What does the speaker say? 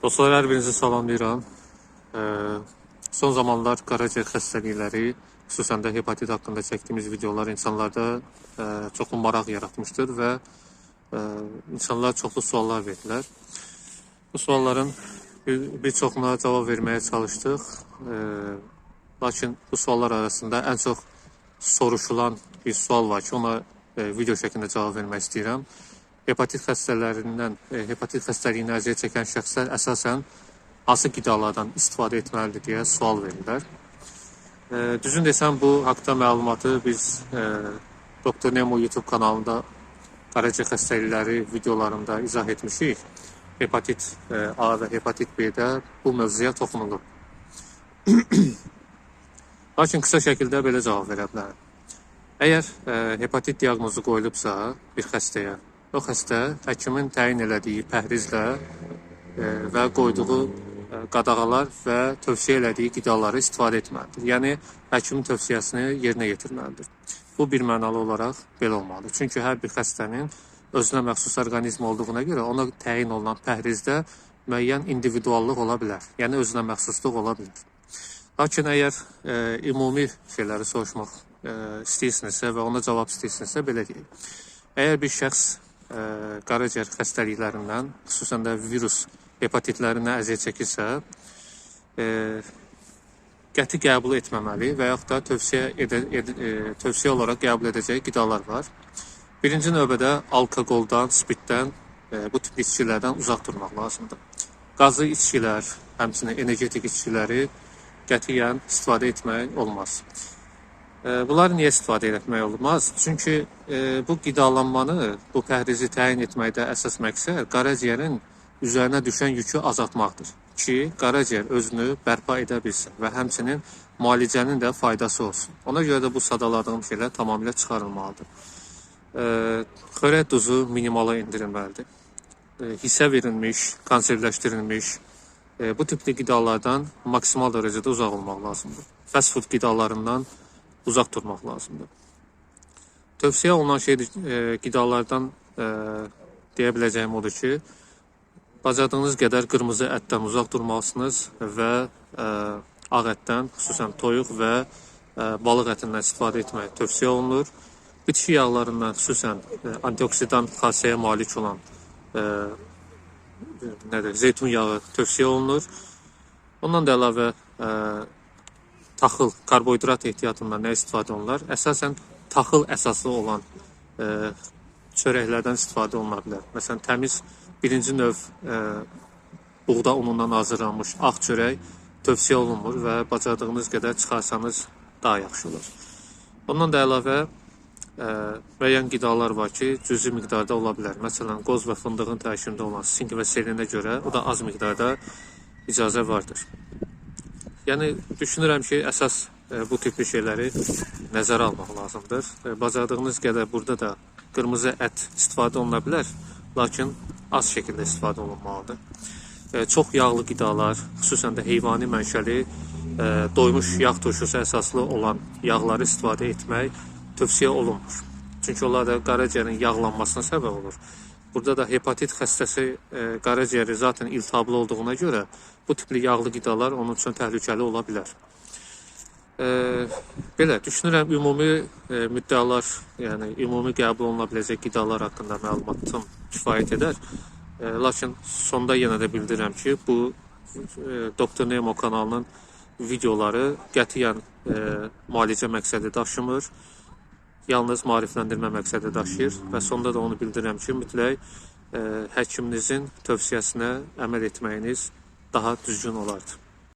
Dostlar, hər birinizi salamlayıram. Son zamanlar qaraciyər xəstəlikləri, xüsusən də hepatit haqqında çəkdiyimiz videolar insanlarda çoxlu maraq yaratmışdır və insanlar çoxlu suallar verdilər. Bu sualların bir çoxuna cavab verməyə çalışdıq. Lakin bu suallar arasında ən çox soruşulan bir sual var ki, ona video şəklində cavab vermək istəyirəm. Hepatit xəstəliyinə əziyyət çəkən şəxslər əsasən hansı qidalardan istifadə etməlidir deyə sual verirlər. Düzün desəm, bu haqda məlumatı biz Dr. Nemo YouTube kanalında qaraciyər xəstəlikləri videolarında izah etmişik. Hepatit A və hepatit B-də bu mövzuya toxunulur. Lakin qısa şəkildə belə cavab verə bilərəm. Əgər hepatit diaqnozu qoyulubsa bir xəstəyə, o xəstə həkimin təyin elədiyi pəhrizlə və qoyduğu qadağalar və tövsiyə elədiyi qidaları istifadə etməlidir. Yəni, həkimin tövsiyəsini yerinə yetirməlidir. Bu bir mənalı olaraq belə olmalıdır. Çünki hər bir xəstənin özünə məxsus orqanizm olduğuna görə ona təyin olunan pəhrizdə müəyyən individuallıq ola bilər. Yəni, özünə məxsusluq ola bilər. Lakin əgər ümumi şeyləri soruşmaq istəyirsinizsə və ona cavab istəyirsinizsə, belə deyək. Əgər bir şəxs qaraciyər xəstəliklərindən, xüsusən də virus hepatitlərinə əziyyət çəkirsə, qəti qəbul etməməli və yaxud da tövsiyə olaraq qəbul edəcəyi qidalar var. Birinci növbədə alkoqoldan, spirtdən, bu tip içkilərdən uzaq durmaq lazımdır. Qazlı içkilər, həmçinin energetik içkiləri qətiyyən istifadə etmək olmaz. Bunları niyə istifadə etmək olmaz? Çünki bu qidalanmanı, bu pəhrizi təyin etməkdə əsas məqsəd qaraciyərin üzərinə düşən yükü azaltmaqdır ki, qaraciyər özünü bərpa edə bilsin və həmçinin müalicənin də faydası olsun. Ona görə də bu sadaladığım şeylər tamamilə çıxarılmalıdır. Xörək duzu minimala indirilməlidir. Hissə verilmiş, konservləşdirilmiş, bu tipli qidalardan maksimal dərəcədə uzaq olmaq lazımdır. Fast food qidalarından uzaq durmaq lazımdır. Tövsiyə olunan qidalardan deyə biləcəyim odur ki, bacardığınız qədər qırmızı ətdən uzaq durmalısınız və ağ ətdən, xüsusən toyuq və balıq ətindən istifadə etmək tövsiyə olunur. Bitki yağlarından, xüsusən antioksidant xassəyə malik olan zeytun yağı tövsiyə olunur. Ondan da əlavə taxıl, karbohidrat ehtiyatından nə istifadə olunur? Əsasən taxıl əsaslı olan çörəklərdən istifadə oluna bilər. Məsələn, təmiz birinci növ buğda unundan hazırlanmış ağ çörək tövsiyə olunmur və bacardığınız qədər çıxarsanız daha yaxşı olur. Ondan da əlavə müəyyən qidalar var ki, cüzi miqdarda ola bilər. Məsələn, qoz və fındığın tərkibində olan sink və selinə görə o da az miqdarda icazə vardır. Yəni, düşünürəm ki, əsas bu tipli şeyləri nəzərə almaq lazımdır. Bacardığınız qədər burada da qırmızı ət istifadə oluna bilər, lakin az şəkildə istifadə olunmalıdır. Çox yağlı qidalar, xüsusən də heyvani mənşəli, doymuş yağ turşusu əsaslı olan yağları istifadə etmək tövsiyə olunmur. Çünki onlar da qaraciyərin yağlanmasına səbəb olur. Burada da hepatit xəstəsi qaraciyəri zaten iltihablı olduğuna görə bu tipli yağlı qidalar onun üçün təhlükəli ola bilər. Belə, düşünürəm ümumi müddəalar, yəni ümumi qəbul oluna biləcək qidalar haqqında məlumatım kifayət edər. Lakin sonda yenə də bildirirəm ki, bu Dr. Nemo kanalının videoları qətiyyən müalicə məqsədi daşımır. Yalnız maarifləndirmə məqsədi daşıyır və sonda da onu bildirirəm ki, mütləq həkiminizin tövsiyəsinə əməl etməyiniz daha düzgün olardı.